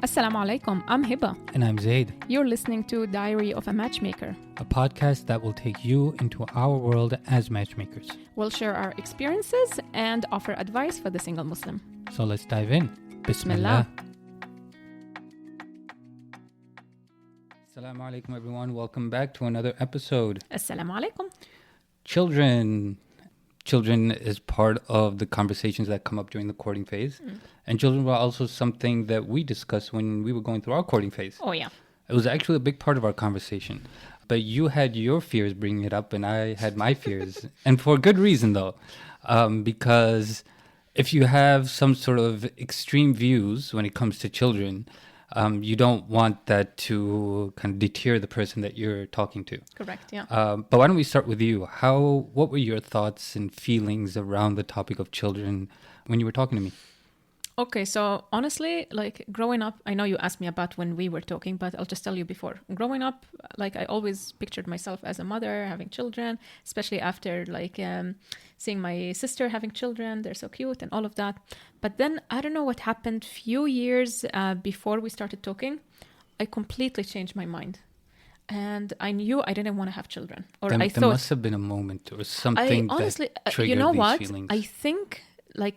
Assalamu alaikum, I'm Hiba. And I'm Zaid, You're listening to Diary of a Matchmaker. a podcast that will take you into our world as matchmakers. We'll share our experiences and offer advice for the single Muslim. So let's dive in. Bismillah. Assalamu alaikum everyone. Welcome back to another episode. Assalamu alaikum. Children is part of the conversations that come up during the courting phase. And children were also something that we discussed when we were going through our courting phase. Oh, yeah. It was actually a big part of our conversation. But you had your fears bringing it up and I had my fears. And for good reason, though. Because if you have some sort of extreme views when it comes to children, you don't want that to kind of deter the person that you're talking to. Correct, yeah. But why don't we start with you? What were your thoughts and feelings around the topic of children when you were talking to me? Okay, so honestly, growing up, I know you asked me about when we were talking, but I'll just tell you before. Growing up, I always pictured myself as a mother having children, especially after seeing my sister having children. They're so cute and all of that. But then I don't know what happened. Few years before we started talking, I completely changed my mind. And I knew I didn't want to have children. Or There I thought must have been a moment or something honestly, that triggered you know these what? feelings. I think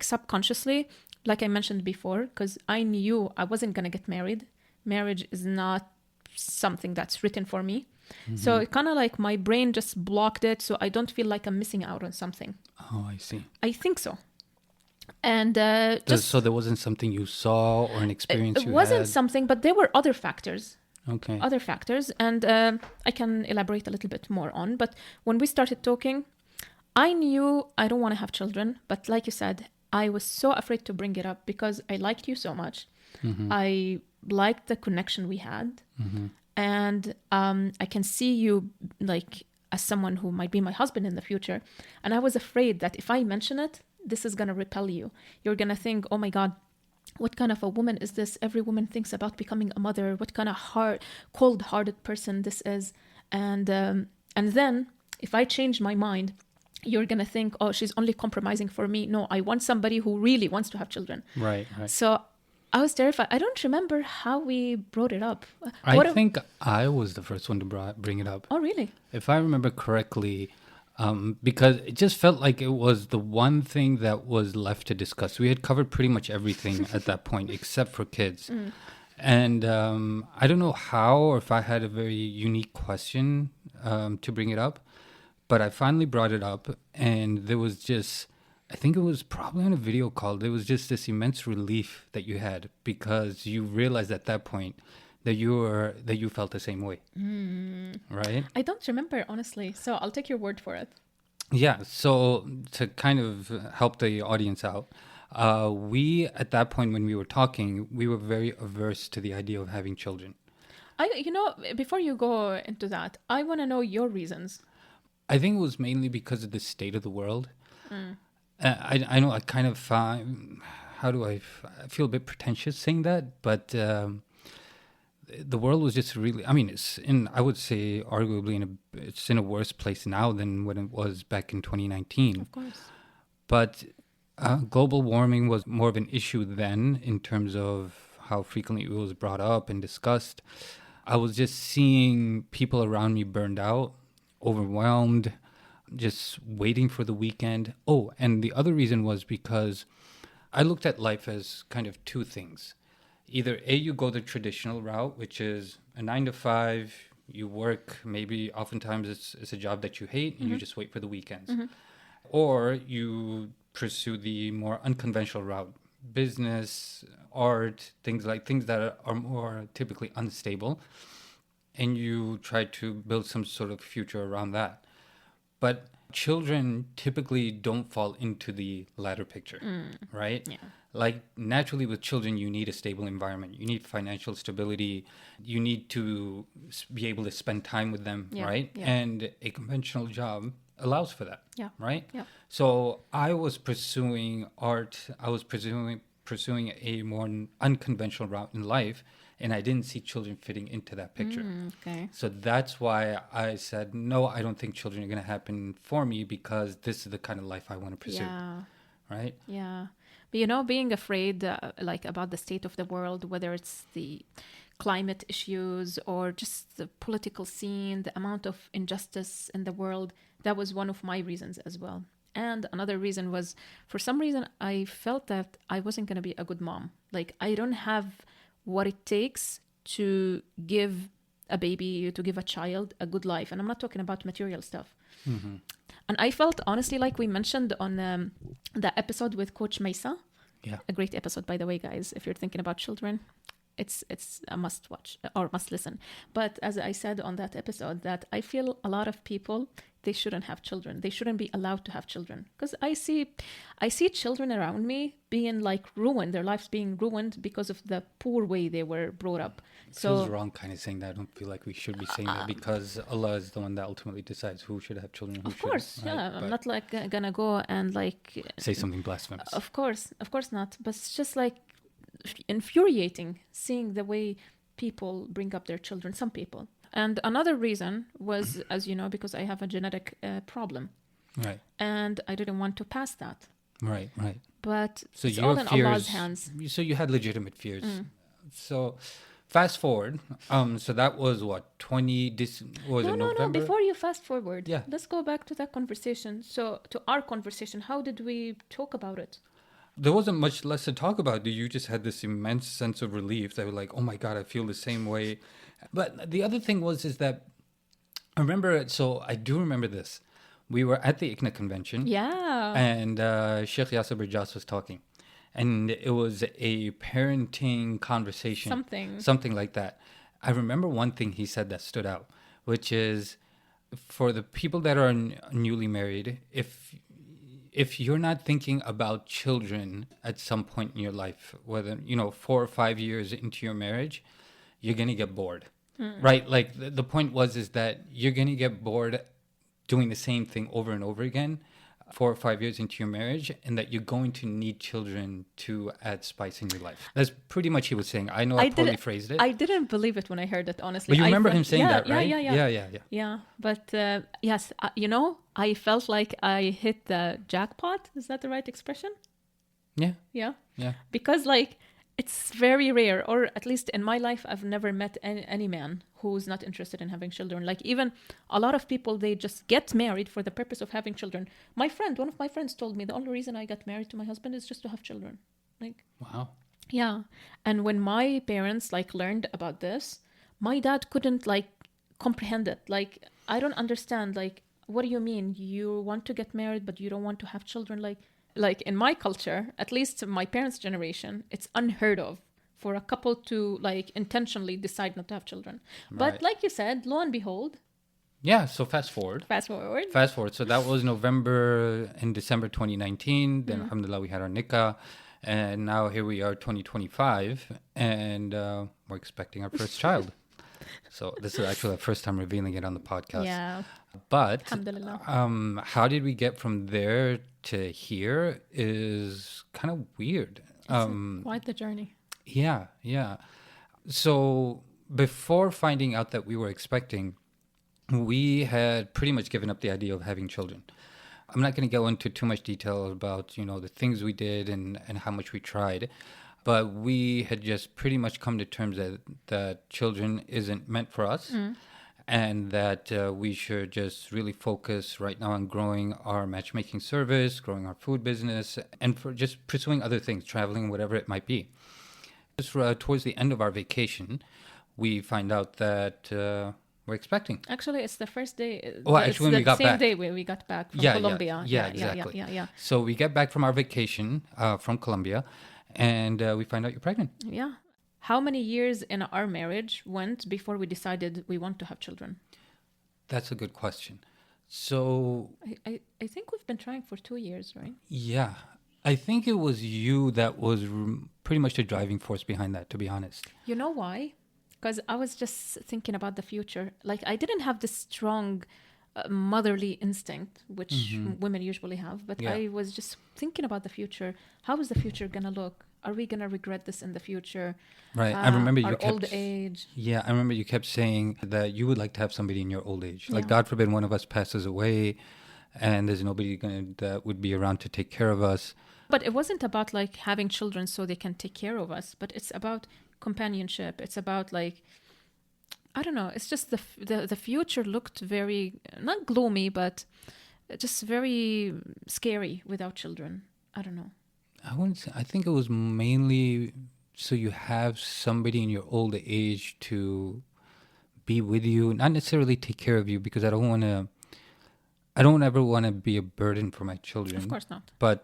subconsciously, like I mentioned before, because I knew I wasn't going to get married. Marriage is not something that's written for me. Mm-hmm. So it kind of my brain just blocked it. So I don't feel like I'm missing out on something. Oh, I see. I think so. And So there wasn't something you saw or an experience you had? It wasn't something, but there were other factors. Okay. Other factors. And I can elaborate a little bit more on. But when we started talking, I knew I don't want to have children. But like you said, I was so afraid to bring it up because I liked you so much. Mm-hmm. I liked the connection we had. Mm-hmm. And I can see you as someone who might be my husband in the future. And I was afraid that if I mention it, this is going to repel you. You're going to think, oh my God, what kind of a woman is this? Every woman thinks about becoming a mother. What kind of cold-hearted person this is. And then if I change my mind, you're going to think, oh, she's only compromising for me. No, I want somebody who really wants to have children. Right. So I was terrified. I don't remember how we brought it up. I think I was the first one to bring it up. Oh, really? If I remember correctly, because it just felt like it was the one thing that was left to discuss. We had covered pretty much everything at that point, except for kids. And I don't know how or if I had a very unique question to bring it up. But I finally brought it up, and there was just, I think it was probably on a video call, there was just this immense relief that you had because you realized at that point that you felt the same way, right? I don't remember, honestly, so I'll take your word for it. Yeah, so to kind of help the audience out, we, at that point when we were talking, we were very averse to the idea of having children. Before you go into that, I want to know your reasons. I think it was mainly because of the state of the world. I know I kind of find, I feel a bit pretentious saying that, but the world was just really, I would say arguably it's in a worse place now than when it was back in 2019. Of course. But global warming was more of an issue then in terms of how frequently it was brought up and discussed. I was just seeing people around me burned out, overwhelmed, just waiting for the weekend. Oh, and the other reason was because I looked at life as kind of two things. Either A, you go the traditional route, which is a 9 to 5, you work, maybe oftentimes it's a job that you hate and you just wait for the weekends. Mm-hmm. Or you pursue the more unconventional route, business, art, things that are more typically unstable. And you try to build some sort of future around that. But children typically don't fall into the latter picture, right? Yeah. Naturally with children, you need a stable environment. You need financial stability. You need to be able to spend time with them, right? Yeah. And a conventional job allows for that, right? Yeah. So I was pursuing art. I was pursuing a more unconventional route in life. And I didn't see children fitting into that picture. Okay. So that's why I said, no, I don't think children are going to happen for me because this is the kind of life I want to pursue. Yeah. Right? Yeah. being afraid like about the state of the world, whether it's the climate issues or just the political scene, the amount of injustice in the world, that was one of my reasons as well. And another reason was, for some reason, I felt that I wasn't going to be a good mom. Like, I don't have what it takes to give a baby, to give a child a good life. And I'm not talking about material stuff. Mm-hmm. And I felt, honestly, like we mentioned on the episode with Coach Mesa. Yeah. A great episode, by the way, guys. If you're thinking about children, it's a must watch or must listen. But as I said on that episode, that I feel a lot of people, they shouldn't have children. They shouldn't be allowed to have children. Because I see children around me being like ruined, their lives being ruined because of the poor way they were brought up. It feels wrong kind of saying that. I don't feel like we should be saying that, because Allah is the one that ultimately decides who should have children and who shouldn't. Of course, right? yeah. I'm not like gonna go and like say something blasphemous. Of course not. But it's just like infuriating seeing the way people bring up their children, some people. And another reason was, as you know, because I have a genetic problem. Right. And I didn't want to pass that. Right. But so it's all in Allah's hands. So you had legitimate fears. So fast forward. So that was what, 20, November? No, before you fast forward, yeah. Let's go back to that conversation. So to our conversation, how did we talk about it? There wasn't much less to talk about. You just had this immense sense of relief that were like, oh my God, I feel the same way. But the other thing is that I remember, so I do remember this. We were at the ICNA convention. Yeah. And Sheikh Yasser Birjas was talking. And it was a parenting conversation. Something like that. I remember one thing he said that stood out, which is for the people that are newly married, if you're not thinking about children at some point in your life, whether, 4 or 5 years into your marriage, you're going to get bored, right? Like the point is that you're going to get bored doing the same thing over and over again 4 or 5 years into your marriage, and that you're going to need children to add spice in your life. That's pretty much he was saying. I know I poorly phrased it. I didn't believe it when I heard it, honestly. But you remember him saying that, right? Yeah. Yeah, but yes, I felt like I hit the jackpot. Is that the right expression? Yeah. Yeah. Yeah. Because like, it's very rare, or at least in my life, I've never met any man who's not interested in having children. Like, even a lot of people, they just get married for the purpose of having children. One of my friends told me the only reason I got married to my husband is just to have children. Like, wow. Yeah. And when my parents like learned about this, my dad couldn't like comprehend it. Like, I don't understand. Like, what do you mean? You want to get married, but you don't want to have children? Like in my culture, at least my parents' generation, it's unheard of for a couple to like intentionally decide not to have children. Right. But like you said, lo and behold. Yeah, so fast forward. So that was November and December 2019. Then Alhamdulillah, we had our nikah. And now here we are, 2025. And we're expecting our first child. So this is actually the first time revealing it on the podcast. Yeah. But Alhamdulillah. How did we get from there to here is kind of weird. Quite the journey. Yeah. So before finding out that we were expecting, we had pretty much given up the idea of having children. I'm not going to go into too much detail about, the things we did and how much we tried. But we had just pretty much come to terms that children isn't meant for us. And that we should just really focus right now on growing our matchmaking service, growing our food business, and for just pursuing other things, traveling, whatever it might be. Just towards the end of our vacation, we find out that we're expecting. Actually, it's the first day. Oh, actually, when we got back. Same day when we got back from Colombia. Yeah, exactly. Yeah. So we get back from our vacation from Colombia, and we find out you're pregnant. Yeah. How many years in our marriage went before we decided we want to have children? That's a good question. So I think we've been trying for 2 years, right? Yeah. I think it was you that was pretty much the driving force behind that, to be honest. You know why? Because I was just thinking about the future. Like, I didn't have this strong motherly instinct, which women usually have, but I was just thinking about the future. How is the future going to look? Are we going to regret this in the future? Right. I remember you kept... old age. Yeah, I remember you kept saying that you would like to have somebody in your old age. Like, God forbid one of us passes away and there's nobody that would be around to take care of us. But it wasn't about like having children so they can take care of us, but it's about companionship. It's about like, I don't know. It's just the future looked very, not gloomy, but just very scary without children. I don't know. I wouldn't say, I think it was mainly so you have somebody in your old age to be with you, not necessarily take care of you, because I don't ever want to be a burden for my children. Of course not. But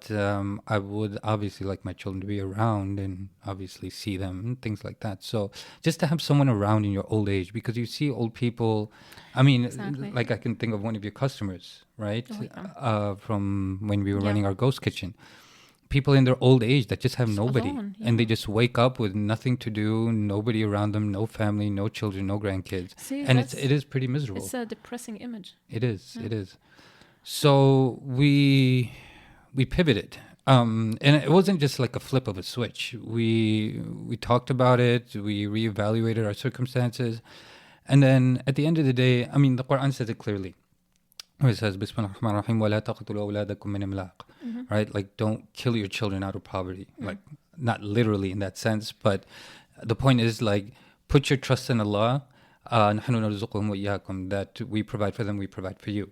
I would obviously like my children to be around and obviously see them and things like that. So just to have someone around in your old age, because you see old people, I mean, Exactly. like I can think of one of your customers, right? Oh, yeah. From when we were Yeah. running our ghost kitchen. People in their old age that just have Just nobody, alone, and they yeah. just wake up with nothing to do, nobody around them, no family, no children, no grandkids. See, And that's- it is pretty miserable. It's a depressing image. It is. It is. So we pivoted, and it wasn't just like a flip of a switch. We talked about it. We reevaluated our circumstances, and then at the end of the day, I mean, the Quran says it clearly. It says, "Bismillah ar-Rahman ar-Rahim, wa la taqtulu awladakum min imlaq." Right, like don't kill your children out of poverty. Like not literally in that sense, but the point is like put your trust in Allah. نحن نرزقهم وإياكم, that we provide for them, we provide for you.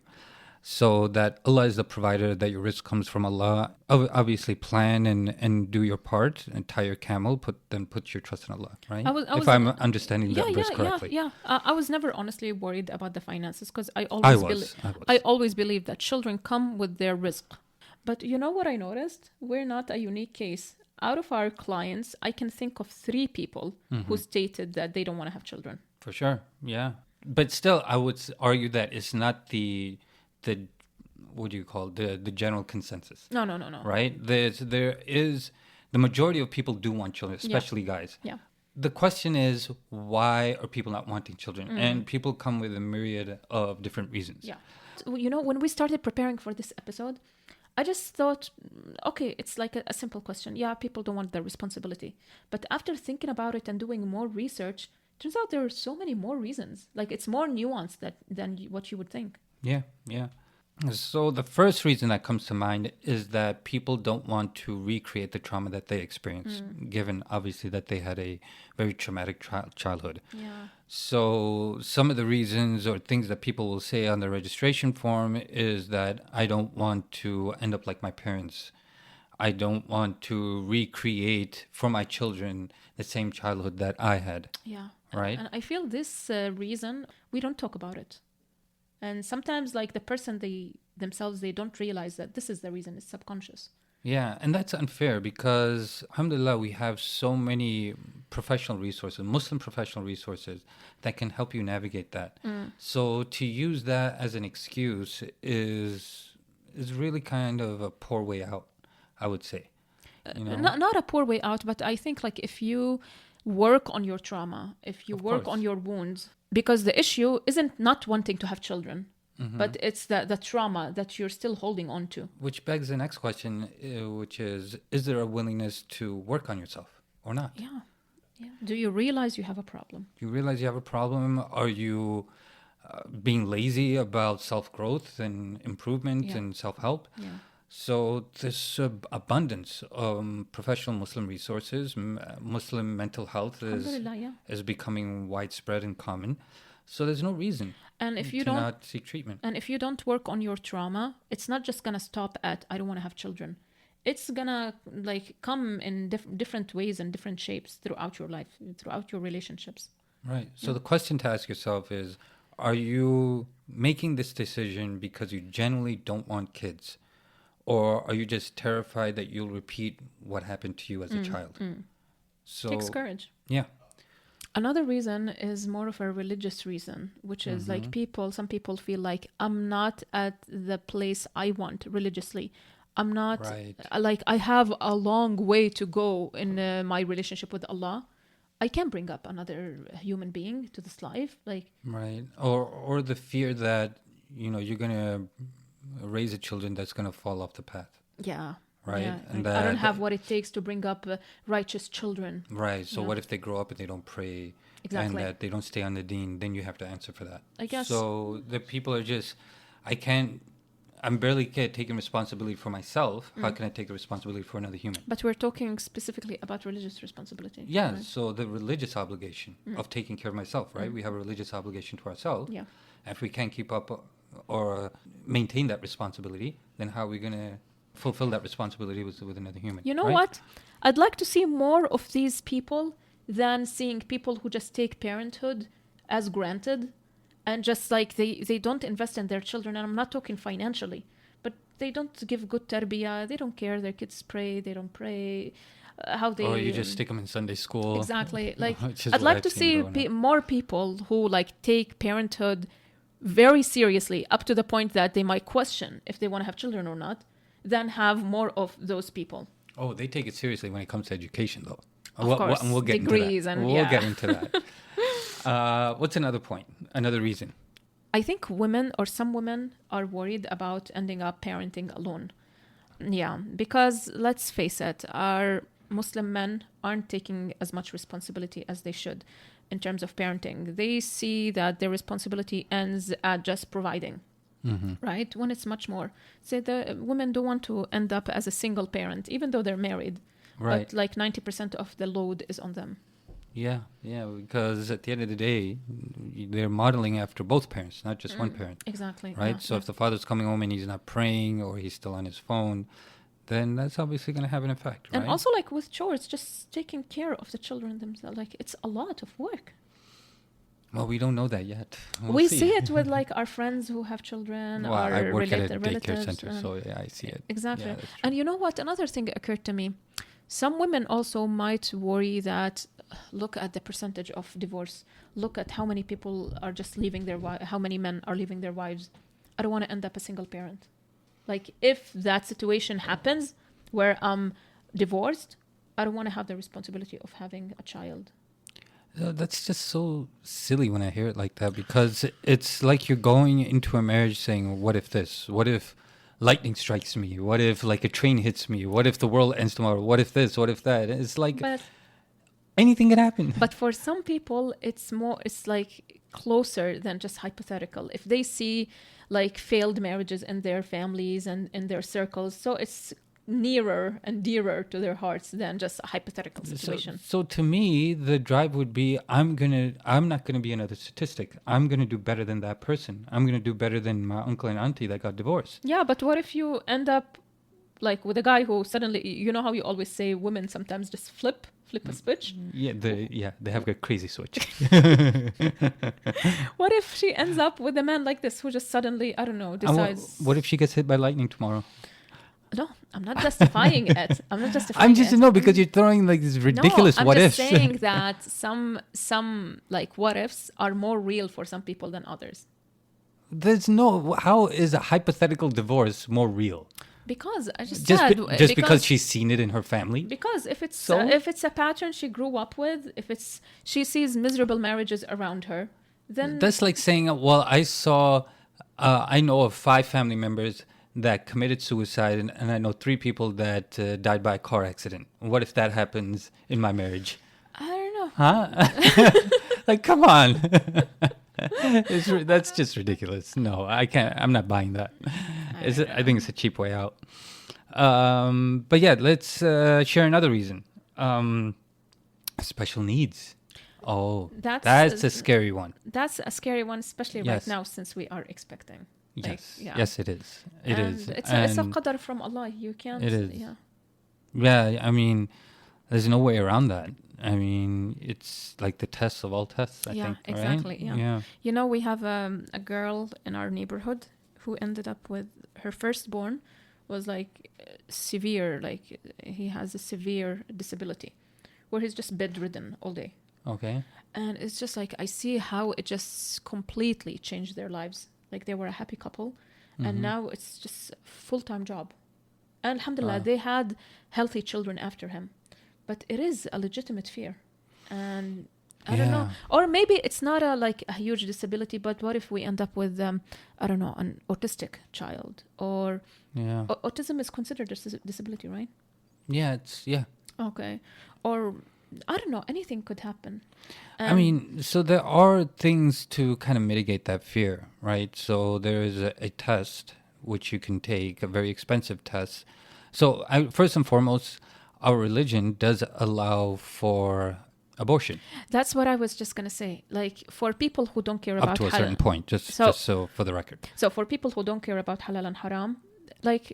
So that Allah is the provider, that your risk comes from Allah. Obviously plan and do your part and tie your camel, put your trust in Allah, right? If I'm understanding that verse correctly. Yeah. I was never honestly worried about the finances because I always believe that children come with their risk. But you know what I noticed? We're not a unique case. Out of our clients, I can think of 3 people who stated that they don't want to have children. For sure, yeah. But still, I would argue that it's not the what do you call it? The general consensus. No. Right? There is the majority of people do want children, especially guys. Yeah. The question is, why are people not wanting children? And people come with a myriad of different reasons. Yeah. So, you know, when we started preparing for this episode, I just thought, okay, it's like a simple question. Yeah, people don't want their responsibility. But after thinking about it and doing more research, turns out there are so many more reasons. Like it's more nuanced than what you would think. Yeah. So the first reason that comes to mind is that people don't want to recreate the trauma that they experienced, given obviously that they had a very traumatic childhood. Yeah. So some of the reasons or things that people will say on the registration form is that I don't want to end up like my parents. I don't want to recreate for my children the same childhood that I had. Yeah. Right. And I feel this reason, we don't talk about it. And sometimes like the person themselves, they don't realize that this is the reason. It's subconscious. Yeah, and that's unfair because, alhamdulillah, we have so many professional resources, Muslim professional resources that can help you navigate that. So to use that as an excuse is really kind of a poor way out, I would say. You know? Not a poor way out, but I think like if you work on your trauma, if you work on your wounds, because the issue isn't not wanting to have children, but it's the trauma that you're still holding on to. Which begs the next question, which is there a willingness to work on yourself or not? Yeah. Do you realize you have a problem? Do you realize you have a problem? Are you being lazy about self-growth and improvement and self-help? Yeah. So this abundance of professional Muslim resources, Muslim mental health is becoming widespread and common. So there's no reason to not seek treatment. And if you don't work on your trauma, it's not just gonna stop at I don't want to have children. It's gonna like come in different ways and different shapes throughout your life, throughout your relationships. Right. So the question to ask yourself is, are you making this decision because you genuinely don't want kids? Or are you just terrified that you'll repeat what happened to you as a child? So Takes courage. Yeah. Another reason is more of a religious reason, which is like some people feel like I'm not at the place I want religiously. I'm not like I have a long way to go in my relationship with Allah. I can't bring up another human being to this life. Like right. Or the fear that, you know, you're going to raise a children that's going to fall off the path. Yeah. Right. Yeah. And I don't have what it takes to bring up righteous children. Right. So what if they grow up and they don't pray? Exactly. And that they don't stay on the deen? Then you have to answer for that. I guess. So the people are just, I can't I'm barely taking responsibility for myself. How can I take the responsibility for another human? But we're talking specifically about religious responsibility. Yeah, right? so the religious obligation of taking care of myself, right? We have a religious obligation to ourselves. Yeah. If we can't keep up or maintain that responsibility, then how are we going to fulfill that responsibility with another human? You know right? what? I'd like to see more of these people than seeing people who just take parenthood as granted and just like they don't invest in their children. And I'm not talking financially, but they don't give good tarbiyah. They don't care. Their kids pray. They don't pray. How they... Or you just stick them in Sunday school. Exactly. Like, Which is I'd what like I've to seen see more people who like take parenthood very seriously up to the point that they might question if they want to have children or not, than have more of those people. Oh, they take it seriously when it comes to education, though. Of course, and we'll get degrees into that. and We'll get into that. What's another point? Another reason? I think women or some women are worried about ending up parenting alone. Yeah, because let's face it, our Muslim men aren't taking as much responsibility as they should in terms of parenting. They see that their responsibility ends at just providing, right? When it's much more. So the women don't want to end up as a single parent, even though they're married. Right. But like 90% of the load is on them. Yeah, because at the end of the day, they're modeling after both parents, not just one parent. Exactly. Right? Yeah, So if the father's coming home and he's not praying or he's still on his phone, then that's obviously going to have an effect, right? And also like with chores, just taking care of the children themselves, like it's a lot of work. Well, we don't know that yet. We see it with like our friends who have children, Well, our I work at a relatives. daycare center, so yeah, I see it. Exactly. Yeah, that's true. And you know what? Another thing occurred to me. Some women also might worry that, look at the percentage of divorce. Look at how many people are just leaving their how many men are leaving their wives. I don't want to end up a single parent. Like if that situation happens where I'm divorced, I don't want to have the responsibility of having a child. That's just so silly when I hear it like that, because it's like you're going into a marriage saying, what if this? What if lightning strikes me? What if like a train hits me? What if the world ends tomorrow? What if this? What if that? It's like anything can happen. But for some people, it's like closer than just hypothetical. If they see like failed marriages in their families and in their circles, so it's nearer and dearer to their hearts than just a hypothetical situation. So to me, the drive would be, I'm not gonna be another statistic. I'm gonna do better than that person. I'm gonna do better than my uncle and auntie that got divorced. Yeah, but what if you end up like with a guy who suddenly, you know how you always say women sometimes just flip a switch? Yeah, they have a crazy switch. What if she ends up with a man like this who just suddenly, I don't know, decides... What if she gets hit by lightning tomorrow? No, I'm not justifying it. I'm just no, because you're throwing like this ridiculous what ifs. I'm just saying that some like what ifs are more real for some people than others. How is a hypothetical divorce more real? Because I just because she's seen it in her family. Because if it's a pattern she grew up with, she sees miserable marriages around her, then that's like saying, well, I know of 5 family members that committed suicide, and I know 3 people that died by a car accident. What if that happens in my marriage? I don't know. Huh? Like, come on. That's just ridiculous. No, I can't. I'm not buying that. I think it's a cheap way out. But yeah, let's share another reason. Special needs. Oh, that's a scary one. That's a scary one, especially right now since we are expecting. Yes, it is. It is. It's a Qadr from Allah. You can't. It is. Yeah, I mean, there's no way around that. I mean, it's like the test of all tests, I think. Exactly. Right? Yeah. You know, we have a girl in our neighborhood who ended up with her firstborn was like severe, like he has a severe disability where he's just bedridden all day. Okay. And it's just like, I see how it just completely changed their lives. Like they were a happy couple and now it's just a full-time job. And Alhamdulillah, they had healthy children after him. But it is a legitimate fear. And I don't know. Or maybe it's not a huge disability, but what if we end up with, I don't know, an autistic child? Or autism is considered a disability, right? Yeah, Okay. Or, I don't know, anything could happen. I mean, so there are things to kind of mitigate that fear, right? So there is a test which you can take, a very expensive test. So first and foremost, our religion does allow for abortion. That's what I was just going to say. Like, for people who don't care about up to a certain point, just so for the record. So for people who don't care about halal and haram, like,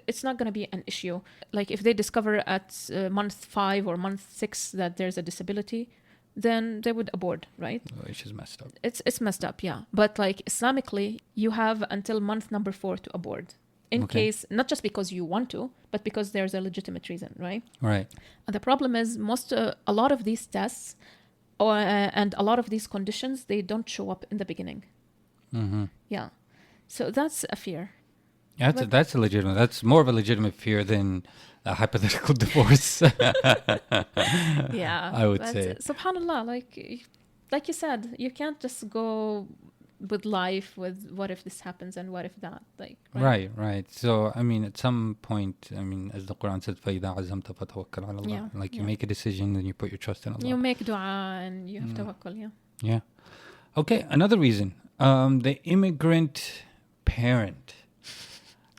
it's not going to be an issue. Like, if they discover at month 5 or month 6 that there's a disability, then they would abort, right? Which is messed up. It's messed up, yeah. But like, Islamically, you have until month number 4 to abort. In case, not just because you want to, but because there's a legitimate reason, right? Right. And the problem is a lot of these tests and a lot of these conditions, they don't show up in the beginning. Mm-hmm. Yeah. So that's a fear. That's a legitimate. That's more of a legitimate fear than a hypothetical divorce. Yeah. I would say. Subhanallah, like you said, you can't just go with life with what if this happens and what if that, like, right. So I mean, at some point, I mean, as the Quran says, فَإِذَا عَزَمْتَ فَتَوَكَّلْ عَلَى اللَّهِ. Like, you make a decision and you put your trust in Allah. You make dua and you have tawakkul, Yeah. Okay, another reason, the immigrant parent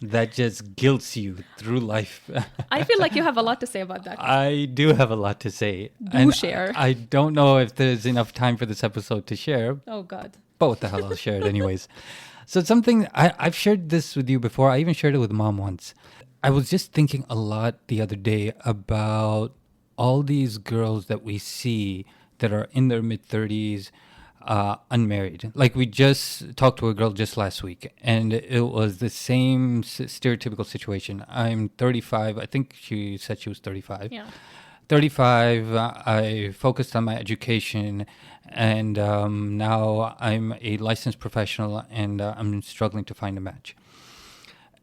that just guilts you through life. I feel like you have a lot to say about that. I do have a lot to say. Share. I don't know if there's enough time for this episode to share. Oh, God. But what the hell, I'll share it anyways. So it's something, I've shared this with you before. I even shared it with Mom once. I was just thinking a lot the other day about all these girls that we see that are in their mid-30s, unmarried. Like, we just talked to a girl just last week, and it was the same stereotypical situation. I'm 35. I think she said she was 35. Yeah. 35. I focused on my education, and now I'm a licensed professional, and I'm struggling to find a match.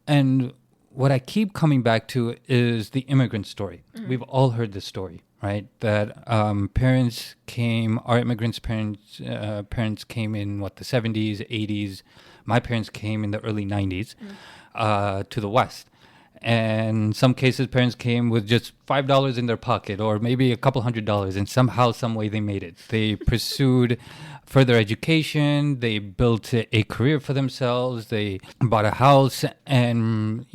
And what I keep coming back to is the immigrant story. We've all heard this story, right? That parents came, our immigrants' parents came in the 70s, 80s. My parents came in the early 90s to the West. And in some cases, parents came with just $5 in their pocket, or maybe a couple $100, and somehow, some way, they made it. They pursued further education. They built a career for themselves. They bought a house, and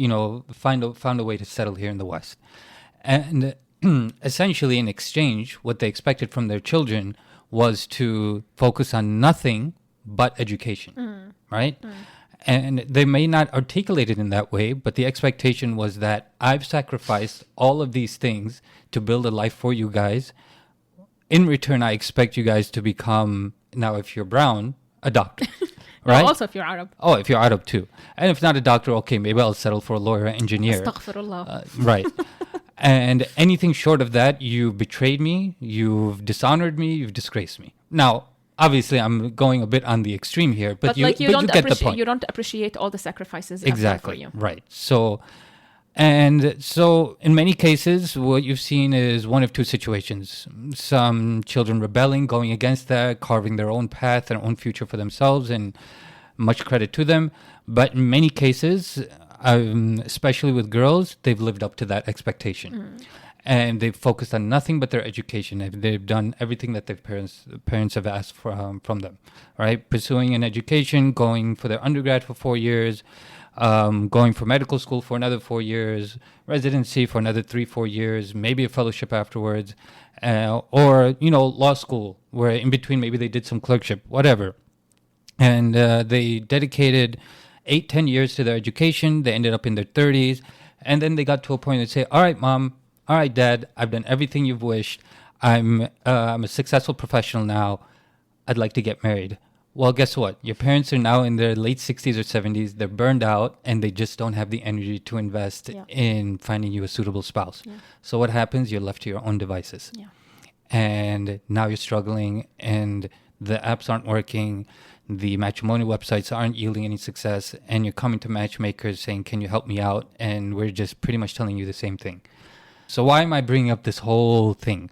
found a way to settle here in the West. And essentially, in exchange, what they expected from their children was to focus on nothing but education, right? And they may not articulate it in that way, but the expectation was that I've sacrificed all of these things to build a life for you guys. In return, I expect you guys to become, now if you're brown, a doctor, right? No, also if you're Arab. Oh, if you're Arab too. And if not a doctor, okay, maybe I'll settle for a lawyer or engineer. Astaghfirullah. Right. And anything short of that, you've betrayed me, you've dishonored me, you've disgraced me. Now, obviously, I'm going a bit on the extreme here, but you get the point. You don't appreciate all the sacrifices exactly for you. Right. So in many cases, what you've seen is one of two situations: some children rebelling, going against that, carving their own path, their own future for themselves, and much credit to them. But in many cases, especially with girls, they've lived up to that expectation. And they've focused on nothing but their education. They've done everything that their parents have asked for, from them, right? Pursuing an education, going for their undergrad for 4 years, going for medical school for another 4 years, residency for another 3-4 years, maybe a fellowship afterwards, or law school, where in between maybe they did some clerkship, whatever. And they dedicated 8-10 years to their education. They ended up in their 30s, and then they got to a point and say, "All right, Mom. All right, Dad, I've done everything you've wished. I'm a successful professional now. I'd like to get married." Well, guess what? Your parents are now in their late 60s or 70s. They're burned out, and they just don't have the energy to invest in finding you a suitable spouse. Yeah. So what happens? You're left to your own devices. Yeah. And now you're struggling, and the apps aren't working. The matrimonial websites aren't yielding any success, and you're coming to matchmakers saying, "Can you help me out?" And we're just pretty much telling you the same thing. So why am I bringing up this whole thing?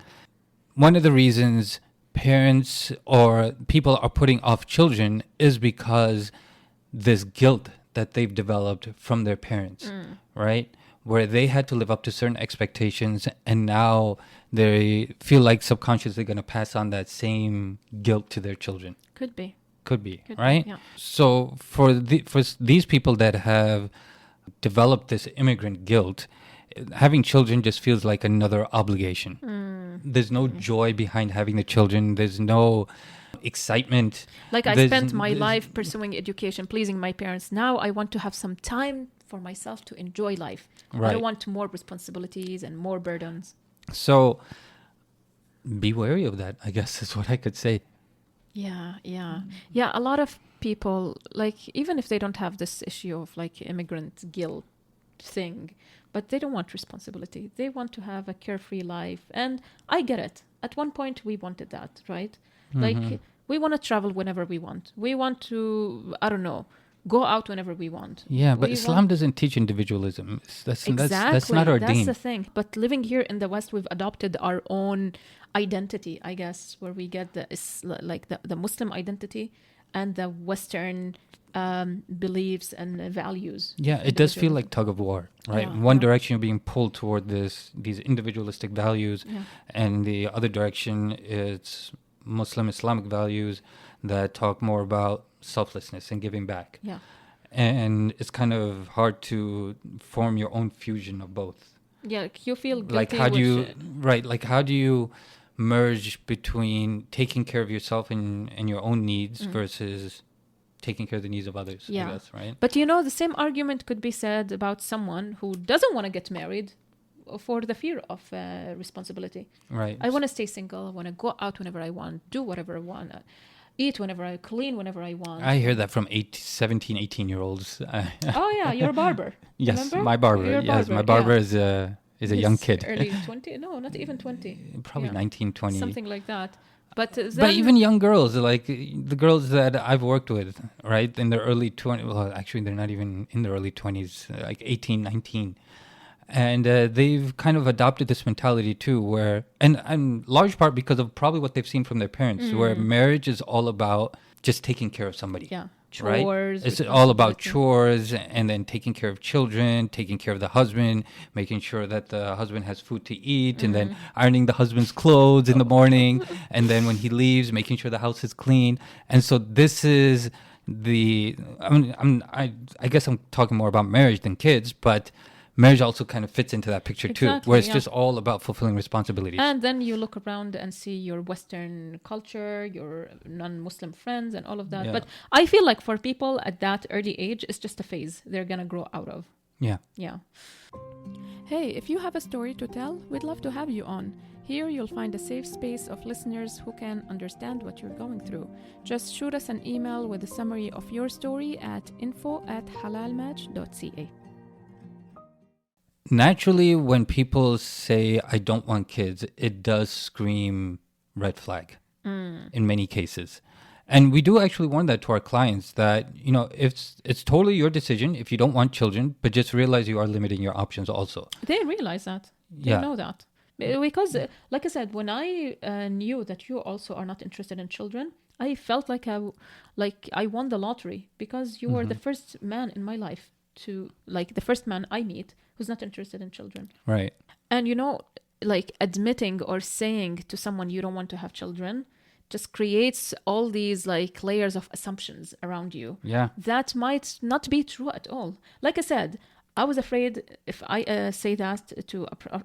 One of the reasons parents or people are putting off children is because this guilt that they've developed from their parents, right? Where they had to live up to certain expectations, and now they feel like subconsciously going to pass on that same guilt to their children. Could be. Could be, Could right? be, yeah. So for these people that have developed this immigrant guilt, having children just feels like another obligation. There's no joy behind having the children. There's no excitement. Like I There's- spent my there's- life pursuing education, pleasing my parents. Now I want to have some time for myself to enjoy life. I Right. don't want more responsibilities and more burdens. So be wary of that, I guess is what I could say. Yeah, yeah. Yeah, a lot of people, like, even if they don't have this issue of like immigrant guilt thing, but they don't want responsibility. They want to have a carefree life. And I get it. At one point, we wanted that, right? Like, we want to travel whenever we want. We want to, I don't know, go out whenever we want. Yeah, but We Islam want- doesn't teach individualism. That's Exactly. not our That's deen. the thing. But living here in the West, we've adopted our own identity, I guess, where we get the Muslim identity and the Western beliefs and values. Yeah, it does feel Individualism. like tug of war, right? Yeah, In one yeah. direction, you're being pulled toward these individualistic values, Yeah. and the other direction, it's Muslim Islamic values that talk more about selflessness and giving back. Yeah. And it's kind of hard to form your own fusion of both. Yeah, like you feel guilty. Like how do you, which, right? Like how do you merge between taking care of yourself and your own needs versus taking care of the needs of others? Yeah. I guess, right? But you know, the same argument could be said about someone who doesn't want to get married for the fear of responsibility. Right. I want to stay single. I want to go out whenever I want, do whatever I want, eat whenever I clean whenever I want. I hear that from 17, 18-year-olds. Oh yeah, you're a barber. Yes, Remember? my barber. You're a Yes, my barber, barber yeah. is a young kid. Early 20? No, not even 20. Probably Yeah. 19, 20. Something like that. But then, But even young girls, like the girls that I've worked with, right, in their early 20s, well, actually, they're not even in their early 20s, like 18, 19. And they've kind of adopted this mentality too, where, and large part because of probably what they've seen from their parents, where marriage is all about just taking care of somebody. yeah, Right? chores. It's all about responsibility. chores and then taking care of children, taking care of the husband, making sure that the husband has food to eat, and then ironing the husband's clothes in the morning, and then when he leaves, making sure the house is clean. And so this is I guess I'm talking more about marriage than kids, but marriage also kind of fits into that picture too, Exactly, where it's yeah. just all about fulfilling responsibilities. And then you look around and see your Western culture, your non-Muslim friends, and all of that. Yeah. But I feel like for people at that early age, it's just a phase they're gonna grow out of. Yeah. Yeah. Hey, if you have a story to tell, we'd love to have you on. Here you'll find a safe space of listeners who can understand what you're going through. Just shoot us an email with a summary of your story at info@halalmatch.ca. Naturally, when people say, I don't want kids, it does scream red flag in many cases. And we do actually warn that to our clients that, it's totally your decision if you don't want children, but just realize you are limiting your options also. They realize that. They Yeah. know that. Because, like I said, when I knew that you also are not interested in children, I felt like I won the lottery because you were the first man in my life the first man I meet who's not interested in children. Right. And, admitting or saying to someone you don't want to have children just creates all these layers of assumptions around you. Yeah. That might not be true at all. Like I said, I was afraid if I say that to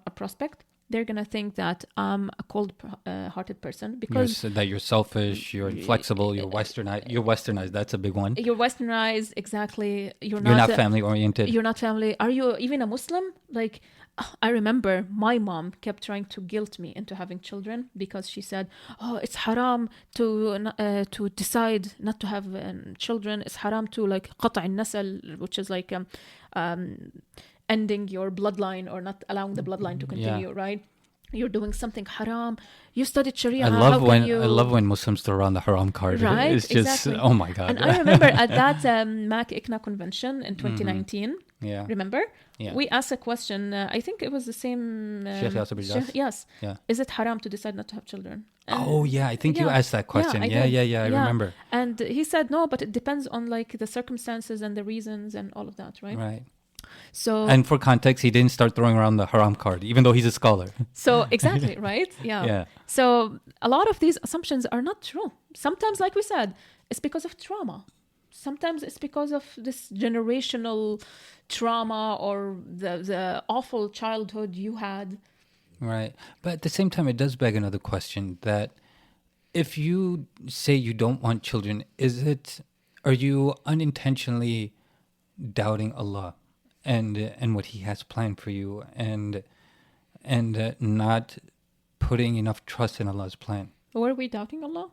a prospect, they're going to think that I'm a cold-hearted person because That you're selfish, you're inflexible, you're westernized. That's a big one. you're westernized, exactly. You're You're not not family oriented. You're not family. Are you even a Muslim? I remember my mom kept trying to guilt me into having children because she said, "Oh, it's haram to decide not to have children. It's haram to قطع النسل, which is ending your bloodline or not allowing the bloodline to continue, right? You're doing something haram. You studied Sharia. I love when Muslims throw around the haram card. Right, It's just exactly. oh my god. And I remember at that MAC ICNA convention in 2019. Yeah. Remember? Yeah. We asked a question. I think it was the same. Sheikh Yasser bin Jas? Yes. Yeah. Is it haram to decide not to have children? And Oh yeah, I think you yeah. asked that question. I Yeah, did. I remember. And he said no, but it depends on the circumstances and the reasons and all of that, right? Right. So And for context, he didn't start throwing around the haram card, even though he's a scholar. so exactly, right? Yeah. Yeah. So a lot of these assumptions are not true. Sometimes, like we said, it's because of trauma. Sometimes it's because of this generational trauma or the awful childhood you had. Right. But at the same time, it does beg another question that if you say you don't want children, are you unintentionally doubting Allah and what He has planned for you and not putting enough trust in Allah's plan? Were we doubting Allah?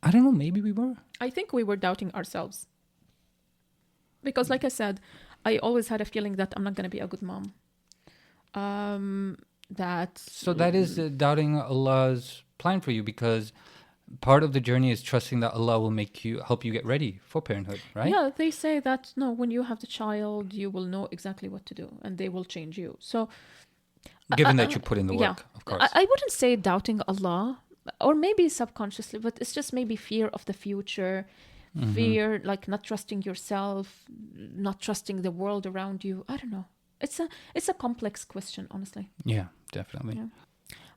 I don't know. Maybe we were. I think we were doubting ourselves. Because like I said, I always had a feeling that I'm not going to be a good mom. So that is doubting Allah's plan for you, because part of the journey is trusting that Allah will help you get ready for parenthood, right? Yeah, they say that no, when you have the child, you will know exactly what to do, and they will change you. So, given that you put in the work, of course. I wouldn't say doubting Allah, or maybe subconsciously, but it's just maybe fear of the future, fear like not trusting yourself, not trusting the world around you. I don't know. It's a complex question, honestly. Yeah, definitely. Yeah.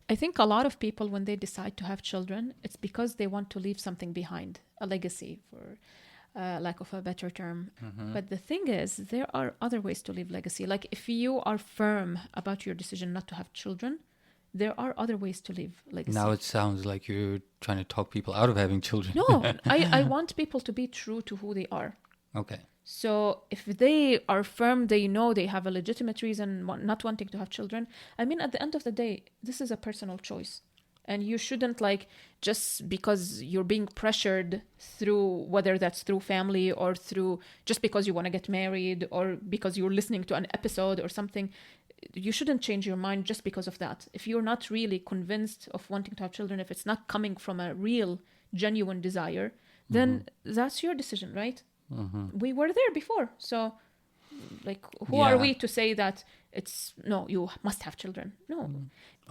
I think a lot of people, when they decide to have children, it's because they want to leave something behind, a legacy, for lack of a better term. But the thing is, there are other ways to leave legacy. Like if you are firm about your decision not to have children, there are other ways to leave legacy. Now it sounds like you're trying to talk people out of having children. No, I want people to be true to who they are. Okay. So if they are firm, they know they have a legitimate reason not wanting to have children. I mean, at the end of the day, this is a personal choice. And you shouldn't just because you're being pressured through, whether that's through family or through just because you want to get married or because you're listening to an episode or something, you shouldn't change your mind just because of that. If you're not really convinced of wanting to have children, if it's not coming from a real, genuine desire, then that's your decision, right? We were there before. So, who are we to say that no, you must have children? No.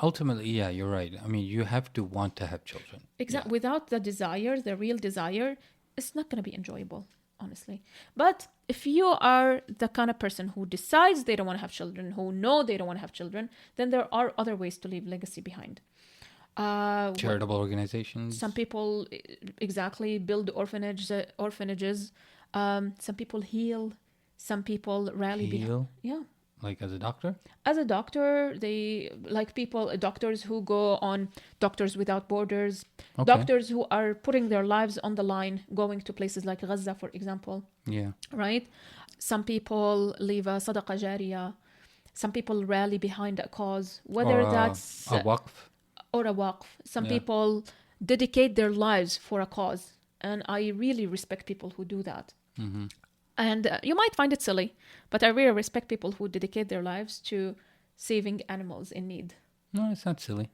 Ultimately, yeah, you're right. I mean, you have to want to have children. Exactly. Yeah. Without the desire, the real desire, it's not going to be enjoyable, honestly. But if you are the kind of person who decides they don't want to have children, who know they don't want to have children, then there are other ways to leave legacy behind. Charitable organizations. Some people, exactly, build orphanages. Some people heal. Some people rally behind. Yeah. Like as a doctor? As a doctor, they doctors who go on Doctors Without Borders, doctors who are putting their lives on the line, going to places like Gaza, for example. Yeah. Right? Some people leave a sadaqah jariyah. Some people rally behind a cause, whether that's a waqf. Or a waqf. Some people dedicate their lives for a cause. And I really respect people who do that. And you might find it silly, but I really respect people who dedicate their lives to saving animals in need. No, it's not silly.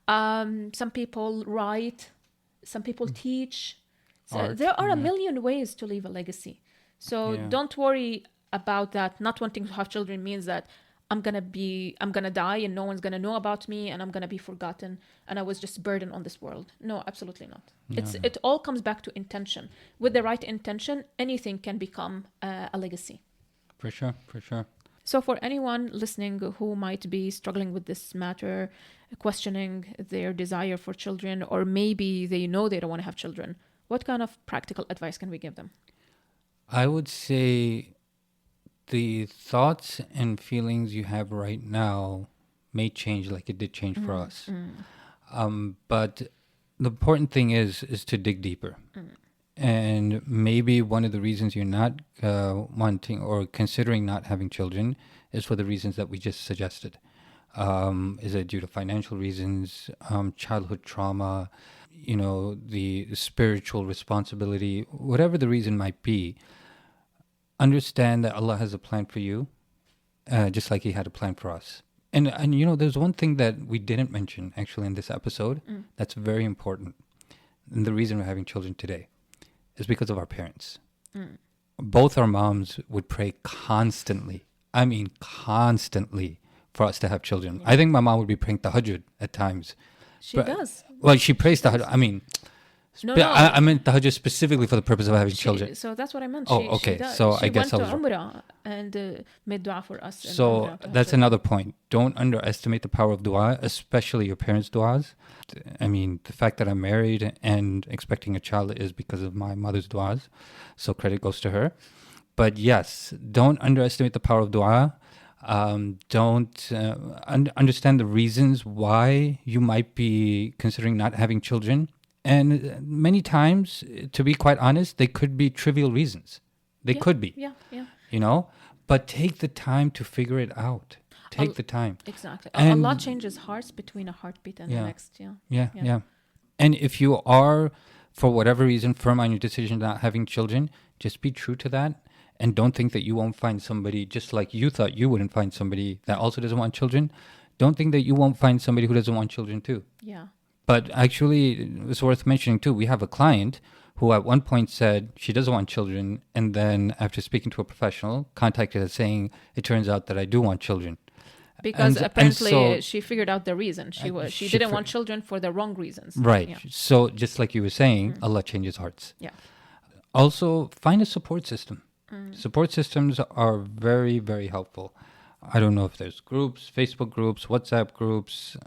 Some people write, some people teach. So there are a million ways to leave a legacy. So don't worry about that. Not wanting to have children means that I'm gonna die and no one's gonna know about me and I'm gonna be forgotten and I was just a burden on this world. No, absolutely not. It all comes back to intention. With the right intention, anything can become a legacy. For sure. So for anyone listening who might be struggling with this matter, questioning their desire for children, or maybe they know they don't want to have children, what kind of practical advice can we give them? I would say the thoughts and feelings you have right now may change like it did change for us. But the important thing is to dig deeper. And maybe one of the reasons you're not wanting or considering not having children is for the reasons that we just suggested. Is it due to financial reasons, childhood trauma, the spiritual responsibility, whatever the reason might be? Understand that Allah has a plan for you, just like He had a plan for us. And there's one thing that we didn't mention actually in this episode that's very important. And the reason we're having children today is because of our parents. Both our moms would pray constantly. I mean, constantly for us to have children. Yeah. I think my mom would be praying tahajjud at times. She does. Well, she prays tahajjud. I mean, No, But no. I meant tahajjud specifically for the purpose of having children. So that's what I meant. Oh, She, okay. She does. So she I guess I went was to Umrah and made dua for us. in So Umrah, that's tahajjud. another point. Don't underestimate the power of dua, especially your parents' duas. I mean, the fact that I'm married and expecting a child is because of my mother's duas. So credit goes to her. But yes, don't underestimate the power of dua. Don't understand the reasons why you might be considering not having children. And many times, to be quite honest, they could be trivial reasons. They could be. Yeah, yeah. You know, but take the time to figure it out. Take the time. Exactly. And Allah changes hearts between a heartbeat and the next. Yeah. Yeah. And if you are, for whatever reason, firm on your decision not having children, just be true to that. And don't think that you won't find somebody, just like you thought you wouldn't find somebody that also doesn't want children. Don't think that you won't find somebody who doesn't want children too. Yeah. But actually, it's worth mentioning too, we have a client who at one point said she doesn't want children, and then after speaking to a professional, contacted us saying, it turns out that I do want children. Because And apparently so- she figured out the reason. She she didn't want children for the wrong reasons. Right. Yeah. So just like you were saying, Allah changes hearts. Yeah. Also, find a support system. Support systems are very, very helpful. I don't know if there's groups, Facebook groups, WhatsApp groups.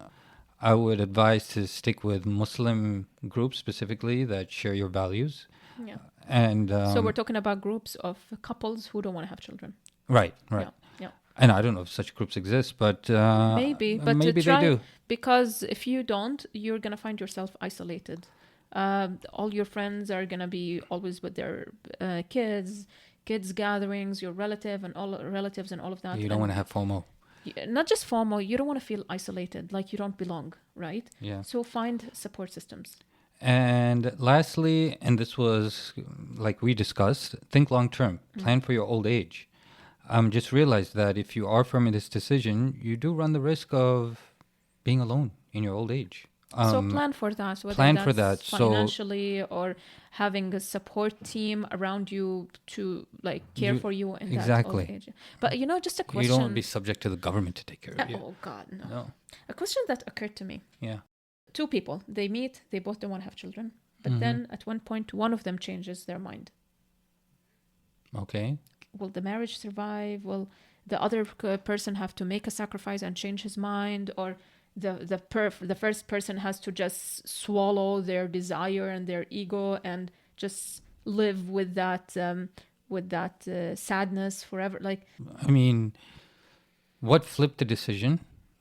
I would advise to stick with Muslim groups specifically that share your values. Yeah. And So we're talking about groups of couples who don't want to have children. right. Yeah. And I don't know if such groups exist, but Maybe, but maybe to try, they do. because if you don't, you're gonna find yourself isolated. All your friends are gonna be always with their kids gatherings, your relatives and all of that. You don't want to have FOMO. Not just FOMO, you don't want to feel isolated, like you don't belong, right? Yeah. So find support systems. And lastly, and this was like we discussed, think long term, plan for your old age. Just realize that if you are firm in this decision, you do run the risk of being alone in your old age. So plan for that. Whether plan that's for that. So- financially or having a support team around you to like care for you in exactly. that old age. But just a You question. don't want to be subject to the government to take care of you. Oh God, no. No. A question that occurred to me. Yeah. Two people, they meet, they both don't want to have children. But Mm-hmm. then at one point, one of them changes their mind. Okay. Will the marriage survive? Will the other person have to make a sacrifice and change his mind? Or the first person has to just swallow their desire and their ego and just live with that sadness forever? Like, I mean, what flipped the decision?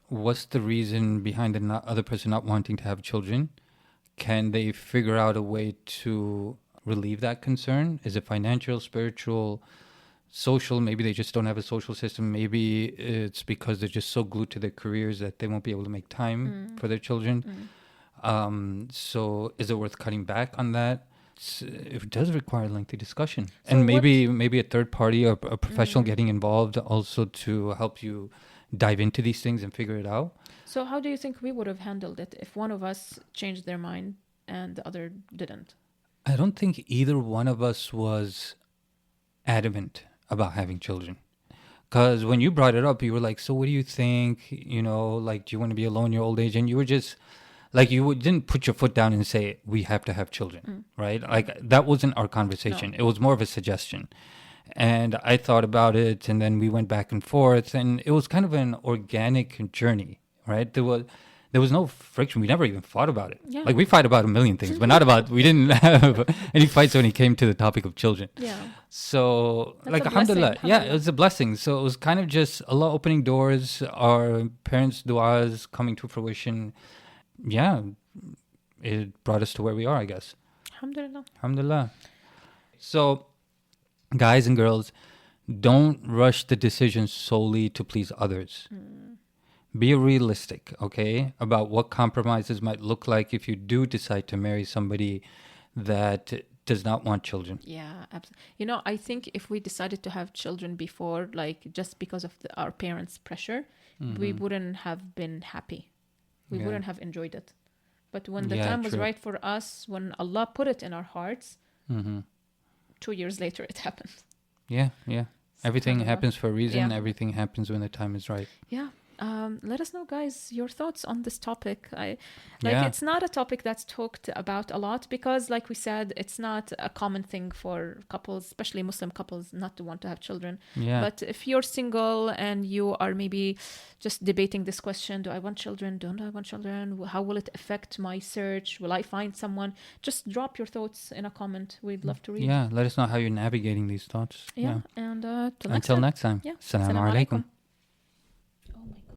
What's the reason behind the other person not wanting to have children? Can they figure out a way to relieve that concern? Is it financial, spiritual, social? Maybe they just don't have a social system. Maybe it's because they're just so glued to their careers that they won't be able to make time for their children. So is it worth cutting back on that? It does require lengthy discussion. So And maybe a third party or a professional getting involved also to help you dive into these things and figure it out. so how do you think we would have handled it if one of us changed their mind and the other didn't? I don't think either one of us was adamant about having children. Because when you brought it up, you were like, so what do you think? Like, do you want to be alone in your old age? And you were just, like, didn't put your foot down and say, we have to have children, right? Like, that wasn't our conversation. No. It was more of a suggestion. And I thought about it, and then we went back and forth, and it was kind of an organic journey, right? There was no friction. We never even fought about it. Yeah. Like, we fight about a million things, but we didn't have any fights when it came to the topic of children. Yeah. So, That's like, a blessing, alhamdulillah. Yeah, it alhamdulillah. was a blessing. So it was kind of just Allah opening doors, our parents' du'as coming to fruition. Yeah, it brought us to where we are, I guess. Alhamdulillah. Alhamdulillah. So, guys and girls, don't rush the decision solely to please others. Be realistic, okay, about what compromises might look like if you do decide to marry somebody that does not want children. Yeah, absolutely. I think if we decided to have children before, like just because of our parents' pressure, we wouldn't have been happy. We Yeah. wouldn't have enjoyed it. But when the Yeah, time was true. right for us, when Allah put it in our hearts, 2 years later it happened. Yeah. Everything SubhanAllah. happens for a reason. Yeah. Everything happens when the time is right. Yeah. Let us know, guys, your thoughts on this topic. Yeah. It's not a topic that's talked about a lot because, like we said, it's not a common thing for couples, especially Muslim couples, not to want to have children. Yeah. But if you're single and you are maybe just debating this question, do I want children? Don't I want children? How will it affect my search? Will I find someone? Just drop your thoughts in a comment. We'd love to read. Yeah, let us know how you're navigating these thoughts. Yeah. And Until next time. Yeah. Assalamu Assalamu alaikum. alaikum.